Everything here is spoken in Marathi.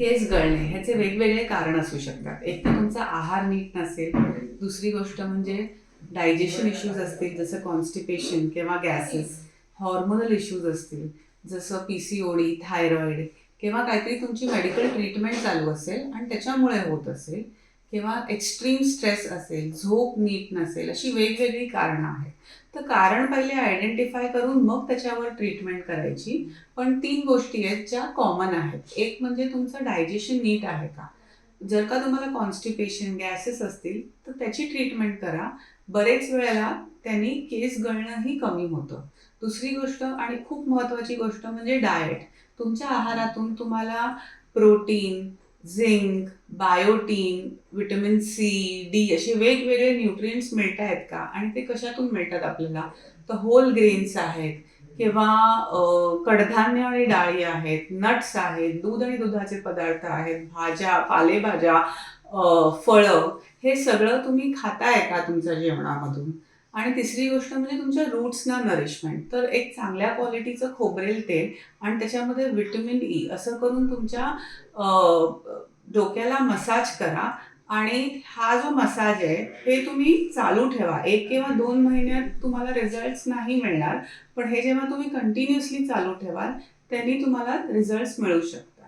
केस गळणे ह्याचे वेगवेगळे कारण असू शकतात. एक तर तुमचा आहार नीट नसेल, दुसरी गोष्ट म्हणजे डायजेशन इश्यूज असतील जसं कॉन्स्टिपेशन किंवा गॅसेस, हॉर्मोनल इश्यूज असतील जसं PCOD, थायरॉइड किंवा काहीतरी तुमची मेडिकल ट्रीटमेंट चालू असेल आणि त्याच्यामुळे होत असेल किंवा एक्स्ट्रीम स्ट्रेस असेल, झोप नीट नसेल, अशी वेगवेगळी कारणं आहेत. तर कारण पहिले आयडेंटिफाय करून मग त्याच्यावर ट्रीटमेंट करायची. पण 3 गोष्टी आहेत ज्या कॉमन आहेत. एक म्हणजे तुमचं डायजेशन नीट आहे का? जर का तुम्हाला कॉन्स्टिपेशन, गॅसेस असतील तर त्याची ट्रीटमेंट करा. बरेच वेळेला त्यांनी केस गळणंही कमी होतं. दुसरी गोष्ट आणि खूप महत्त्वाची गोष्ट म्हणजे डाएट. तुमच्या आहारातून तुम्हाला protein, zinc, biotin, vitamin C, D असे वेगवेगळे न्यूट्रिएंट्स मिळतायत का? आणि ते कशातून मिळतात आपल्याला? तर होल ग्रेन्स आहेत किंवा कडधान्य आणि डाळी आहेत, नट्स आहेत, दूध आणि दुधाचे पदार्थ आहेत, भाज्या, पालेभाज्या, फळं हे सगळं तुम्ही खाताय का तुमच्या जेवणामधून? आणि तिसरी गोष्ट म्हणजे तुमच्या रूट्सना नरिशमेंट. तर एक चांगल्या क्वालिटीचं खोबरेल तेल आणि त्याच्यामध्ये व्हिटॅमिन ई असं करून तुमच्या डोक्याला मसाज करा आणि हा जो मसाज आहे हे तुम्ही चालू ठेवा. 1 किंवा 2 महिन्यात तुम्हाला रिझल्ट्स नाही मिळणार. पण हे जेव्हा तुम्ही कंटिन्युअसली चालू ठेवाल, त्यांनी तुम्हाला रिझल्ट्स मिळू शकतात.